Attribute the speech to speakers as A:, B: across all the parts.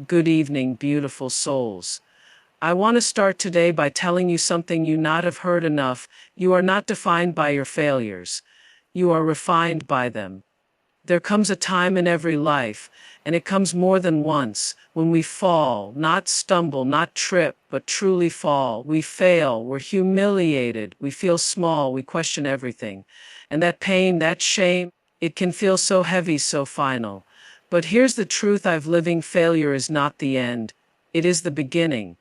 A: Good evening, beautiful souls. I want to start today by telling you something you not have heard enough. You are not defined by your failures. You are refined by them. There comes a time in every life, and it comes more than once, when we fall, not stumble, not trip, but truly fall. We fail, we're humiliated, we feel small, we question everything. And that pain, that shame, it can feel so heavy, so final. But here's the truth: living failure is not the end. It is the beginning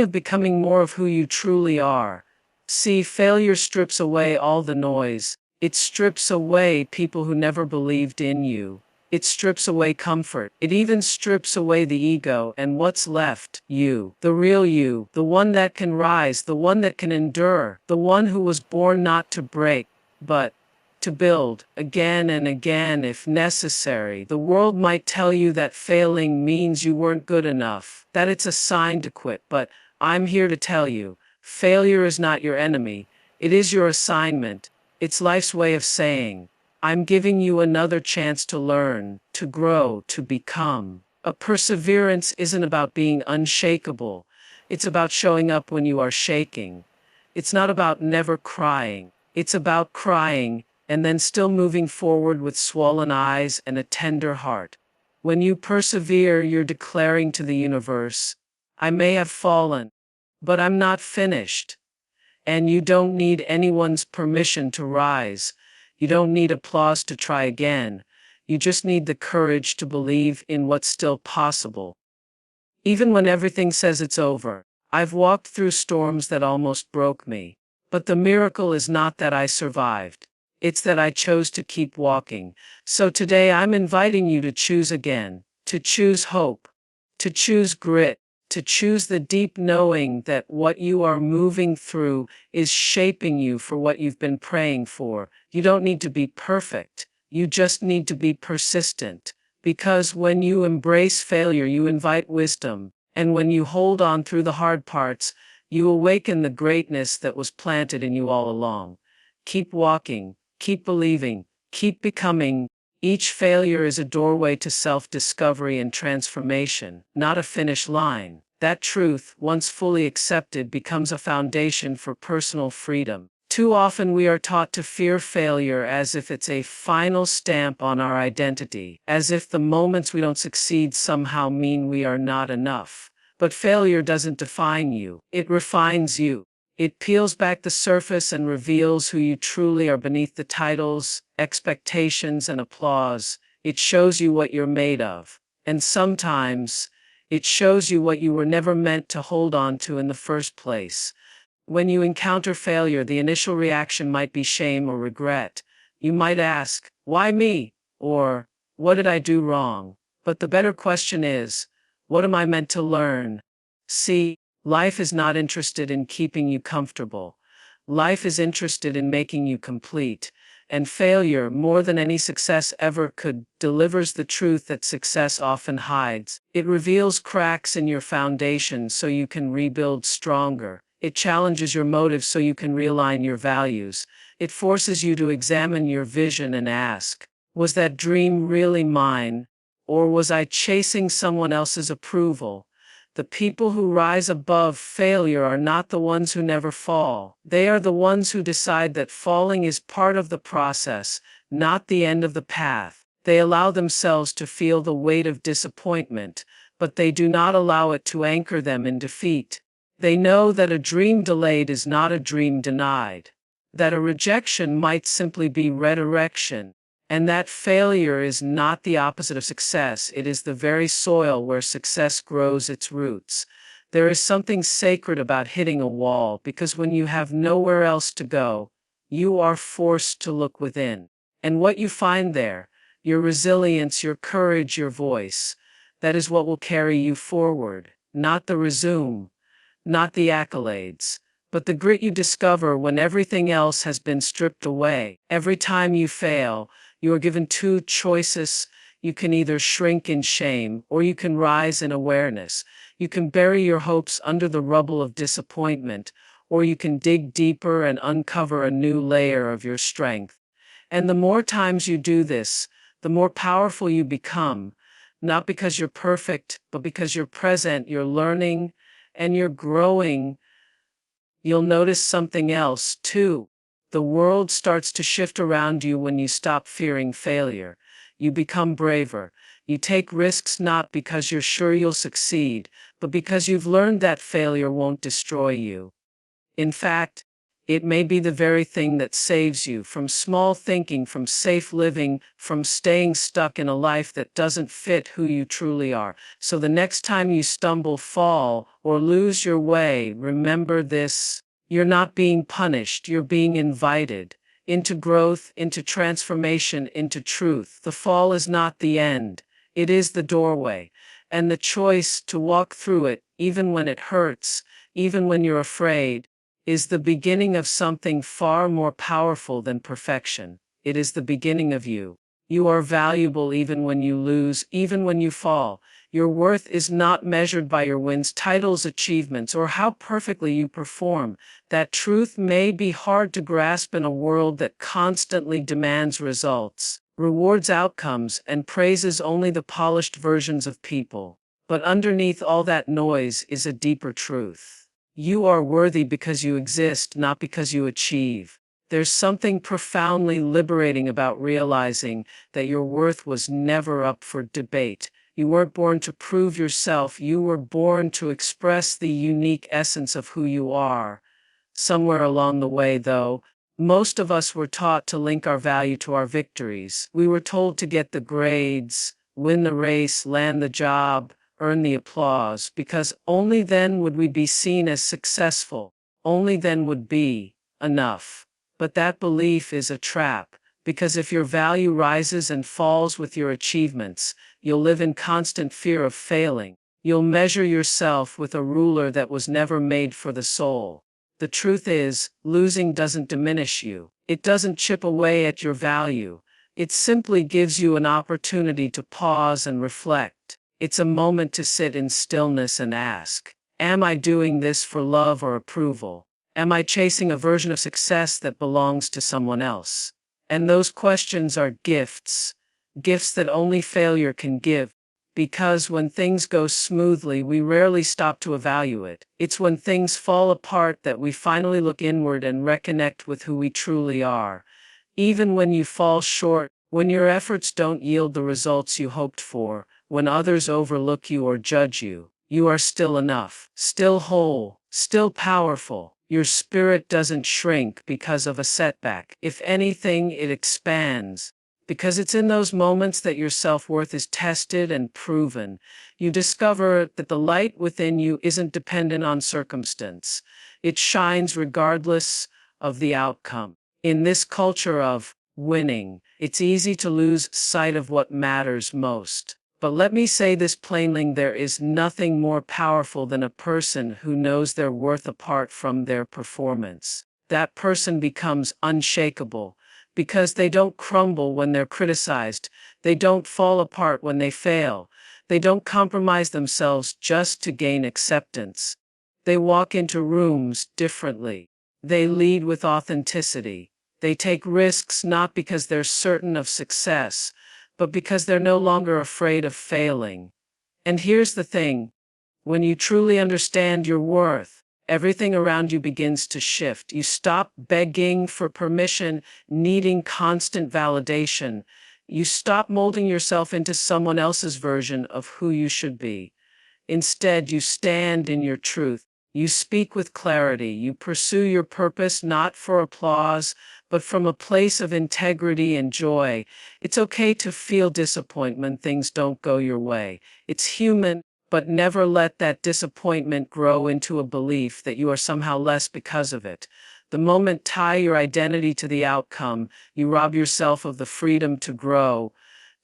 A: of becoming more of who you truly are. See, failure strips away all the noise. It strips away people who never believed in you. It strips away comfort. It even strips away the ego, and what's left? You. The real you. The one that can rise, the one that can endure, the one who was born not to break, but to build, again and again if necessary. The world might tell you that failing means you weren't good enough, that it's a sign to quit, but I'm here to tell you, failure is not your enemy. It is your assignment. It's life's way of saying, I'm giving you another chance to learn, to grow, to become. A perseverance isn't about being unshakable. It's about showing up when you are shaking. It's not about never crying. It's about crying and then still moving forward with swollen eyes and a tender heart. When you persevere, you're declaring to the universe, I may have fallen, but I'm not finished. And you don't need anyone's permission to rise. You don't need applause to try again. You just need the courage to believe in what's still possible. Even when everything says it's over, I've walked through storms that almost broke me. But the miracle is not that I survived. It's that I chose to keep walking. So today I'm inviting you to choose again, to choose hope, to choose grit, to choose the deep knowing that what you are moving through is shaping you for what you've been praying for. You don't need to be perfect. You just need to be persistent. Because when you embrace failure, you invite wisdom. And when you hold on through the hard parts, you awaken the greatness that was planted in you all along. Keep walking, keep believing, keep becoming. Each failure is a doorway to self-discovery and transformation, not a finish line. That truth, once fully accepted, becomes a foundation for personal freedom. Too often we are taught to fear failure as if it's a final stamp on our identity, as if the moments we don't succeed somehow mean we are not enough. But failure doesn't define you, it refines you. It peels back the surface and reveals who you truly are beneath the titles, expectations, and applause. It shows you what you're made of. And sometimes, it shows you what you were never meant to hold on to in the first place. When you encounter failure, the initial reaction might be shame or regret. You might ask, why me? Or, what did I do wrong? But the better question is, what am I meant to learn? See, life is not interested in keeping you comfortable. Life is interested in making you complete. And failure, more than any success ever could, delivers the truth that success often hides. It reveals cracks in your foundation so you can rebuild stronger. It challenges your motives so you can realign your values. It forces you to examine your vision and ask, was that dream really mine? Or was I chasing someone else's approval? The people who rise above failure are not the ones who never fall. They are the ones who decide that falling is part of the process, not the end of the path. They allow themselves to feel the weight of disappointment, but they do not allow it to anchor them in defeat. They know that a dream delayed is not a dream denied, that a rejection might simply be redirection, and that failure is not the opposite of success. It is the very soil where success grows its roots. There is something sacred about hitting a wall, because when you have nowhere else to go, you are forced to look within. And what you find there, your resilience, your courage, your voice, that is what will carry you forward, not the resume, not the accolades, but the grit you discover when everything else has been stripped away. Every time you fail, you are given two choices. You can either shrink in shame, or you can rise in awareness. You can bury your hopes under the rubble of disappointment, or you can dig deeper and uncover a new layer of your strength. And the more times you do this, the more powerful you become. not because you're perfect, but because you're present, you're learning, and you're growing. You'll notice something else, too. The world starts to shift around you when you stop fearing failure. You become braver. You take risks not because you're sure you'll succeed, but because you've learned that failure won't destroy you. In fact, it may be the very thing that saves you from small thinking, from safe living, from staying stuck in a life that doesn't fit who you truly are. So the next time you stumble, fall, or lose your way, remember this: you're not being punished, you're being invited into growth, into transformation, into truth. The fall is not the end, it is the doorway. And the choice to walk through it, even when it hurts, even when you're afraid, is the beginning of something far more powerful than perfection. It is the beginning of you. You are valuable even when you lose, even when you fall. Your worth is not measured by your wins, titles, achievements, or how perfectly you perform. That truth may be hard to grasp in a world that constantly demands results, rewards outcomes, and praises only the polished versions of people. But underneath all that noise is a deeper truth. You are worthy because you exist, not because you achieve. There's something profoundly liberating about realizing that your worth was never up for debate. You weren't born to prove yourself, you were born to express the unique essence of who you are. Somewhere along the way, though, most of us were taught to link our value to our victories. We were told to get the grades, win the race, land the job, earn the applause, because only then would we be seen as successful. Only then would be enough. But that belief is a trap, because if your value rises and falls with your achievements, you'll live in constant fear of failing. You'll measure yourself with a ruler that was never made for the soul. The truth is, losing doesn't diminish you. It doesn't chip away at your value. It simply gives you an opportunity to pause and reflect. It's a moment to sit in stillness and ask, am I doing this for love or approval? Am I chasing a version of success that belongs to someone else? And those questions are gifts, gifts that only failure can give. Because when things go smoothly, we rarely stop to evaluate. It's when things fall apart that we finally look inward and reconnect with who we truly are. Even when you fall short, when your efforts don't yield the results you hoped for, when others overlook you or judge you, you are still enough, still whole, still powerful. Your spirit doesn't shrink because of a setback. If anything, it expands. Because it's in those moments that your self-worth is tested and proven. You discover that the light within you isn't dependent on circumstance. It shines regardless of the outcome. In this culture of winning, it's easy to lose sight of what matters most. But let me say this plainly, there is nothing more powerful than a person who knows their worth apart from their performance. That person becomes unshakable because they don't crumble when they're criticized. They don't fall apart when they fail. They don't compromise themselves just to gain acceptance. They walk into rooms differently. They lead with authenticity. They take risks not because they're certain of success, but because they're no longer afraid of failing. And here's the thing: when you truly understand your worth, everything around you begins to shift. You stop begging for permission, needing constant validation. You stop molding yourself into someone else's version of who you should be. Instead, you stand in your truth. You speak with clarity. You pursue your purpose not for applause, but from a place of integrity and joy. It's okay to feel disappointment when things don't go your way. It's human, but never let that disappointment grow into a belief that you are somehow less because of it. The moment tie your identity to the outcome, you rob yourself of the freedom to grow,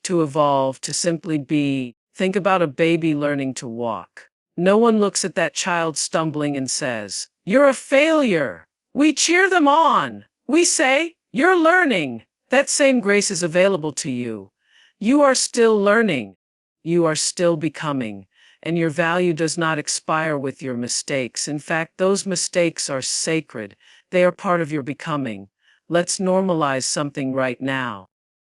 A: to evolve, to simply be. Think about a baby learning to walk. No one looks at that child stumbling and says, "You're a failure." We cheer them on. We say, "You're learning." That same grace is available to you. You are still learning. You are still becoming. And your value does not expire with your mistakes. In fact, those mistakes are sacred. They are part of your becoming. Let's normalize something right now: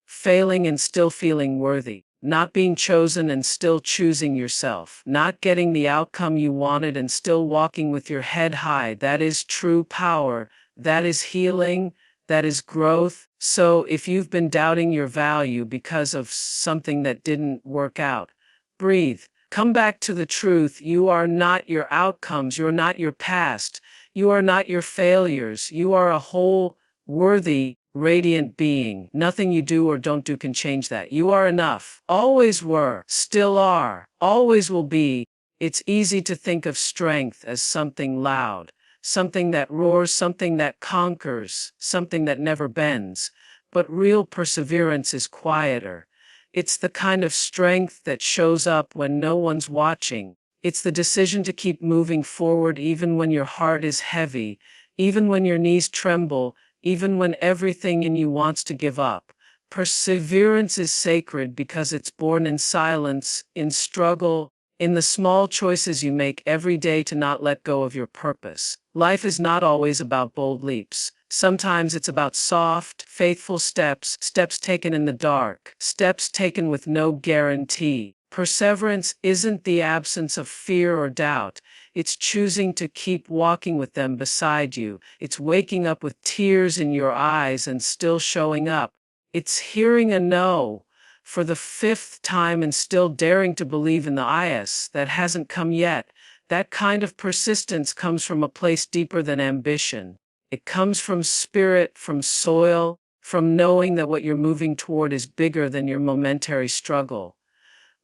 A: failing and still feeling worthy. not being chosen and still choosing yourself, not getting the outcome you wanted and still walking with your head high. That is true power. That is healing. That is growth. So if you've been doubting your value because of something that didn't work out, breathe. Come back to the truth. You are not your outcomes. You're not your past. You are not your failures. You are a whole, worthy, radiant being. Nothing you do or don't do can change that. You are enough. Always were. Still are. Always will be. It's easy to think of strength as something loud, something that roars, something that conquers, something that never bends. But real perseverance is quieter. It's the kind of strength that shows up when no one's watching. It's the decision to keep moving forward even when your heart is heavy, even when your knees tremble, even when everything in you wants to give up. Perseverance is sacred because it's born in silence, in struggle, in the small choices you make every day to not let go of your purpose. Life is not always about bold leaps. Sometimes it's about soft, faithful steps, steps taken in the dark, steps taken with no guarantee. Perseverance isn't the absence of fear or doubt. It's choosing to keep walking with them beside you. It's waking up with tears in your eyes and still showing up. It's hearing a no for the fifth time and still daring to believe in the yes that hasn't come yet. That kind of persistence comes from a place deeper than ambition. It comes from spirit, from soil, from knowing that what you're moving toward is bigger than your momentary struggle.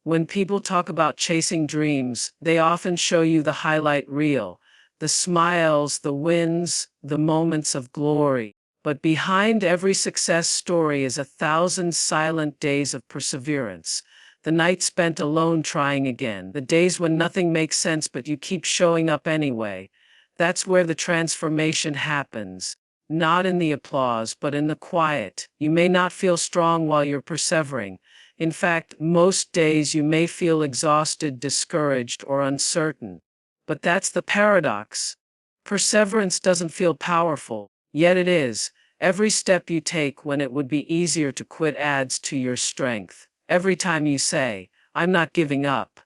A: When people talk about chasing dreams, they often show you the highlight reel, the smiles, the wins, the moments of glory. But behind every success story is 1,000 silent days of perseverance. The nights spent alone trying again, the days when nothing makes sense but you keep showing up anyway. That's where the transformation happens. Not in the applause, but in the quiet. You may not feel strong while you're persevering. In fact, most days you may feel exhausted, discouraged, or uncertain. But that's the paradox. Perseverance doesn't feel powerful, yet it is. Every step you take when it would be easier to quit adds to your strength. Every time you say, "I'm not giving up,"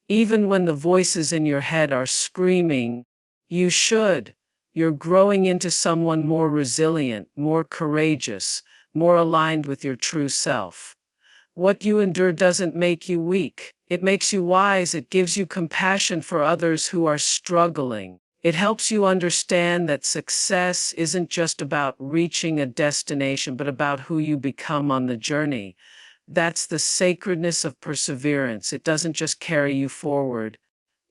A: even when the voices in your head are screaming, "You should," you're growing into someone more resilient, more courageous, more aligned with your true self. What you endure doesn't make you weak. It makes you wise. It gives you compassion for others who are struggling. It helps you understand that success isn't just about reaching a destination, but about who you become on the journey. That's the sacredness of perseverance. It doesn't just carry you forward.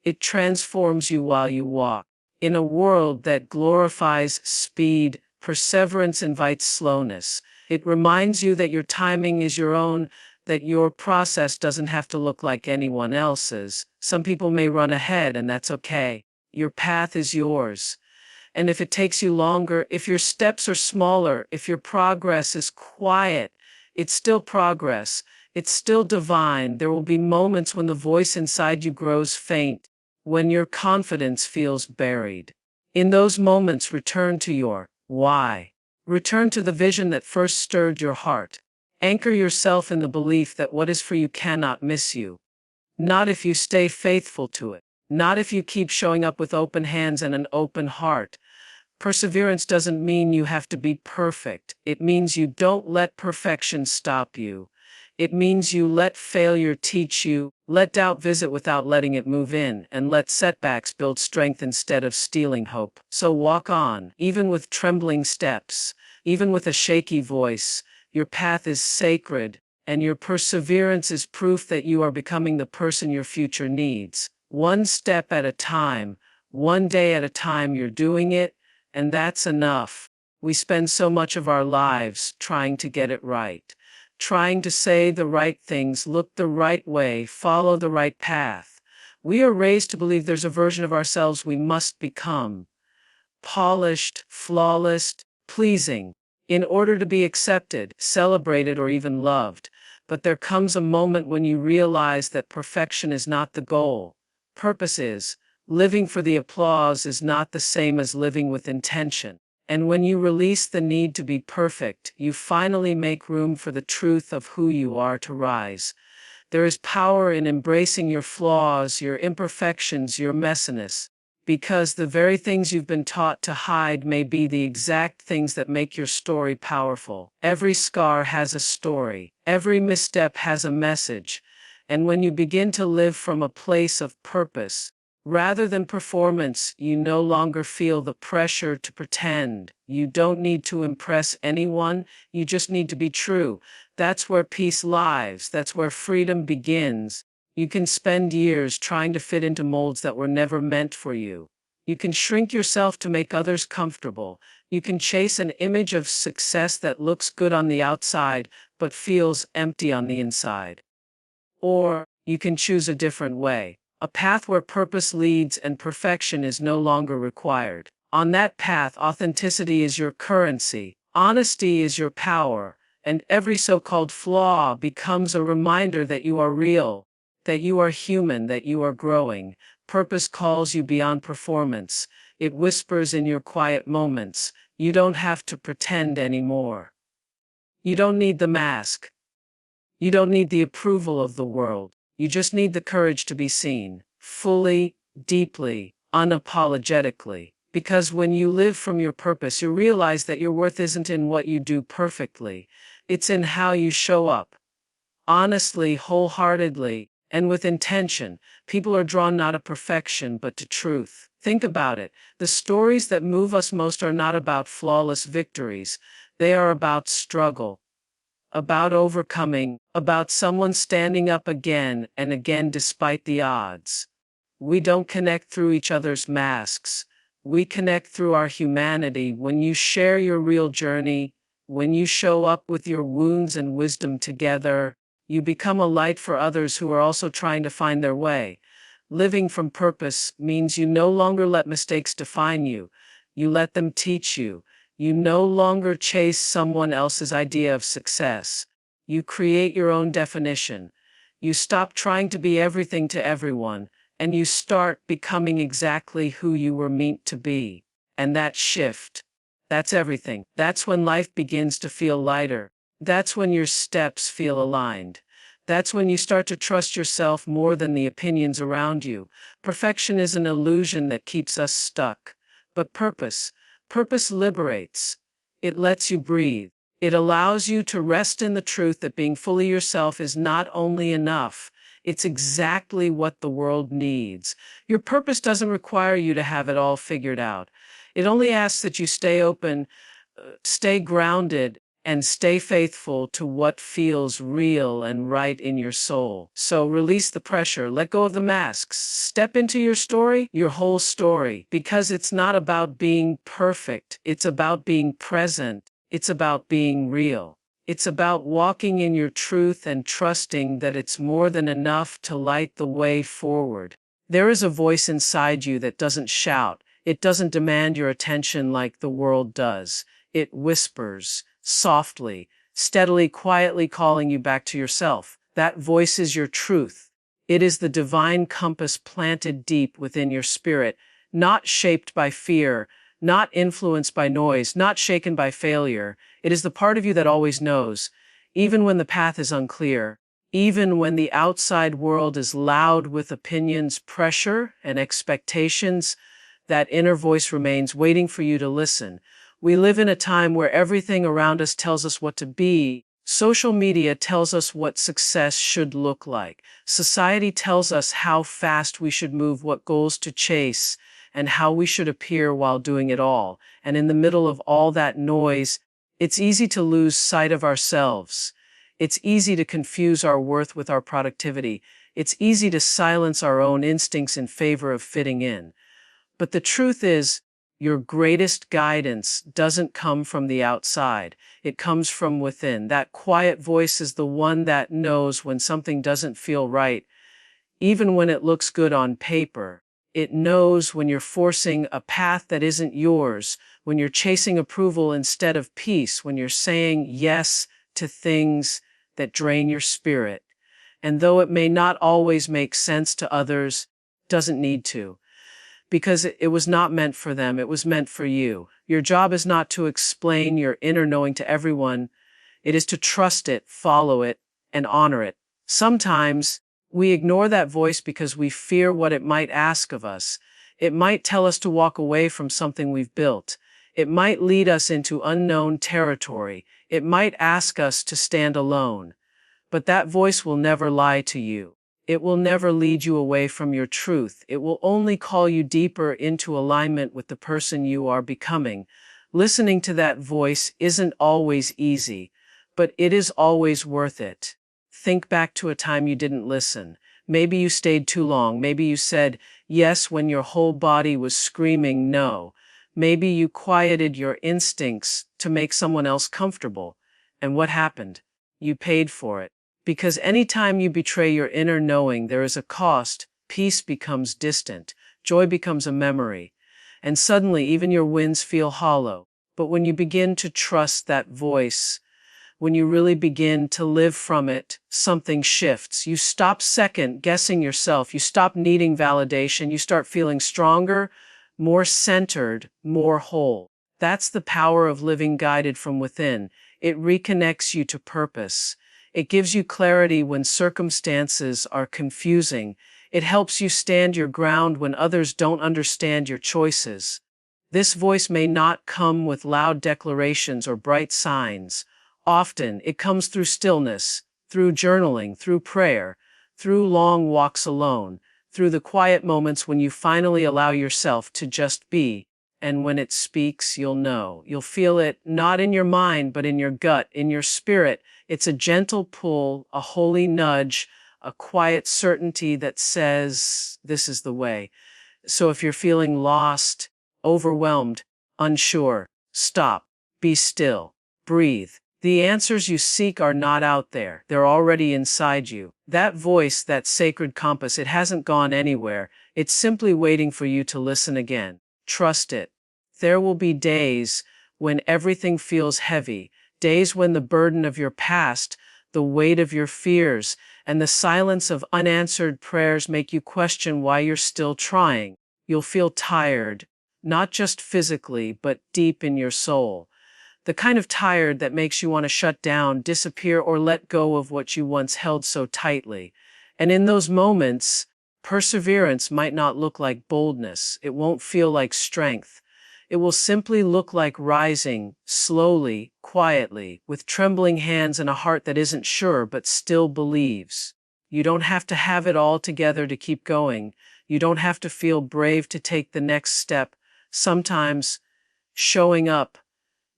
A: It transforms you while you walk. In a world that glorifies speed, perseverance invites slowness. It reminds you that your timing is your own, that your process doesn't have to look like anyone else's. Some people may run ahead, and that's okay. Your path is yours. And if it takes you longer, if your steps are smaller, if your progress is quiet, it's still progress. It's still divine. There will be moments when the voice inside you grows faint, when your confidence feels buried. In those moments, return to your why. Return to the vision that first stirred your heart. Anchor yourself in the belief that what is for you cannot miss you. Not if you stay faithful to it. Not if you keep showing up with open hands and an open heart. Perseverance doesn't mean you have to be perfect. It means you don't let perfection stop you. It means you let failure teach you, let doubt visit without letting it move in, and let setbacks build strength instead of stealing hope. So walk on, even with trembling steps, even with a shaky voice. Your path is sacred, and your perseverance is proof that you are becoming the person your future needs. One step at a time, one day at a time, you're doing it, and that's enough. We spend so much of our lives trying to get it right, trying to say the right things, look the right way, follow the right path. We are raised to believe there's a version of ourselves we must become, polished, flawless, pleasing, in order to be accepted, celebrated, or even loved. But there comes a moment when you realize that perfection is not the goal. Purpose is. Living for the applause is not the same as living with intention. And when you release the need to be perfect, you finally make room for the truth of who you are to rise. There is power in embracing your flaws, your imperfections, your messiness, because the very things you've been taught to hide may be the exact things that make your story powerful. Every scar has a story. Every misstep has a message. And when you begin to live from a place of purpose, rather than performance, you no longer feel the pressure to pretend. You don't need to impress anyone, you just need to be true. That's where peace lies, that's where freedom begins. You can spend years trying to fit into molds that were never meant for you. You can shrink yourself to make others comfortable. You can chase an image of success that looks good on the outside, but feels empty on the inside. Or you can choose a different way, a path where purpose leads and perfection is no longer required. On that path, authenticity is your currency, honesty is your power, and every so-called flaw becomes a reminder that you are real, that you are human, that you are growing. Purpose calls you beyond performance. It whispers in your quiet moments. You don't have to pretend anymore. You don't need the mask. You don't need the approval of the world. You just need the courage to be seen, fully, deeply, unapologetically. Because when you live from your purpose, you realize that your worth isn't in what you do perfectly. It's in how you show up. Honestly, wholeheartedly, and with intention. People are drawn not to perfection, but to truth. Think about it. The stories that move us most are not about flawless victories. They are about struggle, about overcoming, about someone standing up again and again despite the odds. We don't connect through each other's masks. We connect through our humanity. When you share your real journey, when you show up with your wounds and wisdom together, you become a light for others who are also trying to find their way. Living from purpose means you no longer let mistakes define you. You let them teach you. You no longer chase someone else's idea of success. You create your own definition. You stop trying to be everything to everyone, and you start becoming exactly who you were meant to be. And that shift, that's everything. That's when life begins to feel lighter. That's when your steps feel aligned. That's when you start to trust yourself more than the opinions around you. Perfection is an illusion that keeps us stuck. But purpose liberates. It lets you breathe. It allows you to rest in the truth that being fully yourself is not only enough, it's exactly what the world needs. Your purpose doesn't require you to have it all figured out. It only asks that you stay open, stay grounded, and stay faithful to what feels real and right in your soul. So release the pressure, let go of the masks, step into your story, your whole story, because it's not about being perfect. It's about being present. It's about being real. It's about walking in your truth and trusting that it's more than enough to light the way forward. There is a voice inside you that doesn't shout. It doesn't demand your attention like the world does. It whispers, softly, steadily, quietly calling you back to yourself. That voice is your truth. It is the divine compass planted deep within your spirit, not shaped by fear, not influenced by noise, not shaken by failure. It is the part of you that always knows, even when the path is unclear, even when the outside world is loud with opinions, pressure, and expectations. That inner voice remains waiting for you to listen. We live in a time where everything around us tells us what to be. Social media tells us what success should look like. Society tells us how fast we should move, what goals to chase, and how we should appear while doing it all. And in the middle of all that noise, it's easy to lose sight of ourselves. It's easy to confuse our worth with our productivity. It's easy to silence our own instincts in favor of fitting in. But the truth is, your greatest guidance doesn't come from the outside. It comes from within. That quiet voice is the one that knows when something doesn't feel right, even when it looks good on paper. It knows when you're forcing a path that isn't yours, when you're chasing approval instead of peace, when you're saying yes to things that drain your spirit. And though it may not always make sense to others, it doesn't need to. Because it was not meant for them, it was meant for you. Your job is not to explain your inner knowing to everyone. It is to trust it, follow it, and honor it. Sometimes we ignore that voice because we fear what it might ask of us. It might tell us to walk away from something we've built. It might lead us into unknown territory. It might ask us to stand alone. But that voice will never lie to you. It will never lead you away from your truth. It will only call you deeper into alignment with the person you are becoming. Listening to that voice isn't always easy, but it is always worth it. Think back to a time you didn't listen. Maybe you stayed too long. Maybe you said yes when your whole body was screaming no. Maybe you quieted your instincts to make someone else comfortable. And what happened? You paid for it. Because anytime you betray your inner knowing, there is a cost. Peace becomes distant. Joy becomes a memory. And suddenly, even your wins feel hollow. But when you begin to trust that voice, when you really begin to live from it, something shifts. You stop second guessing yourself. You stop needing validation. You start feeling stronger, more centered, more whole. That's the power of living guided from within. It reconnects you to purpose. It gives you clarity when circumstances are confusing. It helps you stand your ground when others don't understand your choices. This voice may not come with loud declarations or bright signs. Often, it comes through stillness, through journaling, through prayer, through long walks alone, through the quiet moments when you finally allow yourself to just be. And when it speaks, you'll know. You'll feel it, not in your mind, but in your gut, in your spirit. It's a gentle pull, a holy nudge, a quiet certainty that says, this is the way. So if you're feeling lost, overwhelmed, unsure, stop, be still, breathe. The answers you seek are not out there. They're already inside you. That voice, that sacred compass, it hasn't gone anywhere. It's simply waiting for you to listen again. Trust it. There will be days when everything feels heavy, days when the burden of your past, the weight of your fears, and the silence of unanswered prayers make you question why you're still trying. You'll feel tired, not just physically, but deep in your soul. The kind of tired that makes you want to shut down, disappear, or let go of what you once held so tightly. And in those moments, perseverance might not look like boldness. It won't feel like strength. It will simply look like rising, slowly, quietly, with trembling hands and a heart that isn't sure but still believes. You don't have to have it all together to keep going. You don't have to feel brave to take the next step. Sometimes, showing up,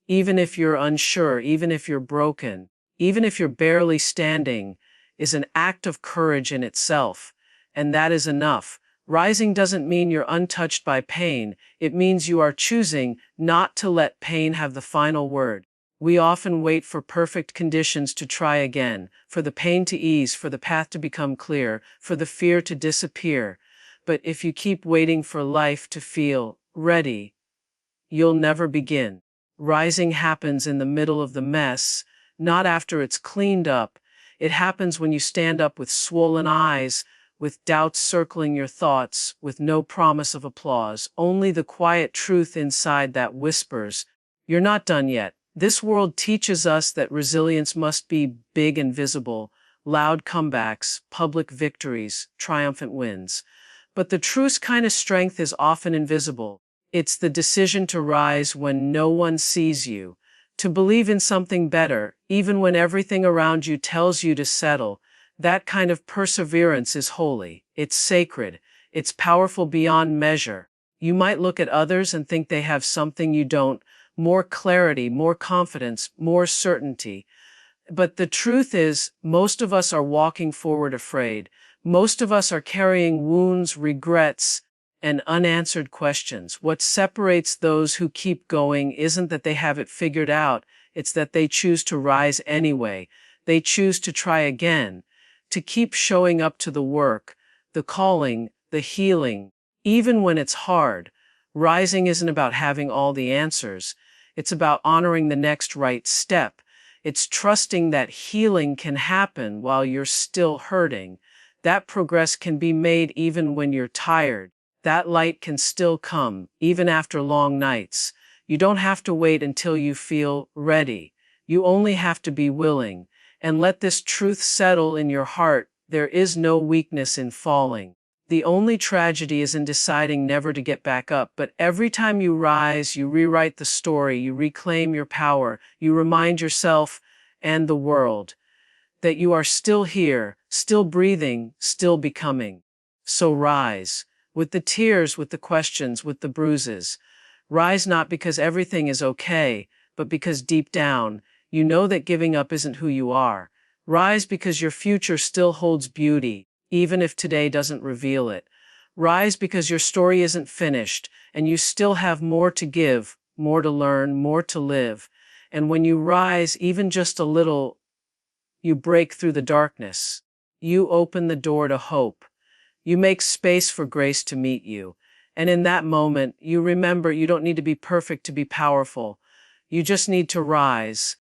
A: even if you're unsure, even if you're broken, even if you're barely standing, is an act of courage in itself. And that is enough. Rising doesn't mean you're untouched by pain. It means you are choosing not to let pain have the final word. We often wait for perfect conditions to try again, for the pain to ease, for the path to become clear, for the fear to disappear. But if you keep waiting for life to feel ready, you'll never begin. Rising happens in the middle of the mess, not after it's cleaned up. It happens when you stand up with swollen eyes, with doubts circling your thoughts, with no promise of applause, only the quiet truth inside that whispers, you're not done yet. This world teaches us that resilience must be big and visible, loud comebacks, public victories, triumphant wins. But the truest kind of strength is often invisible. It's the decision to rise when no one sees you, to believe in something better, even when everything around you tells you to settle. That kind of perseverance is holy. It's sacred. It's powerful beyond measure. You might look at others and think they have something you don't, more clarity, more confidence, more certainty. But the truth is, most of us are walking forward afraid. Most of us are carrying wounds, regrets, and unanswered questions. What separates those who keep going isn't that they have it figured out, it's that they choose to rise anyway. They choose to try again, to keep showing up to the work, the calling, the healing, even when it's hard. Rising isn't about having all the answers. It's about honoring the next right step. It's trusting that healing can happen while you're still hurting. That progress can be made even when you're tired. That light can still come, even after long nights. You don't have to wait until you feel ready. You only have to be willing. And let this truth settle in your heart: there is no weakness in falling. The only tragedy is in deciding never to get back up. But every time you rise, you rewrite the story, you reclaim your power, you remind yourself and the world that you are still here, still breathing, still becoming. So rise, with the tears, with the questions, with the bruises. Rise not because everything is okay, but because deep down, you know that giving up isn't who you are. Rise because your future still holds beauty, even if today doesn't reveal it. Rise because your story isn't finished, and you still have more to give, more to learn, more to live. And when you rise, even just a little, you break through the darkness. You open the door to hope. You make space for grace to meet you. And in that moment, you remember you don't need to be perfect to be powerful. You just need to rise.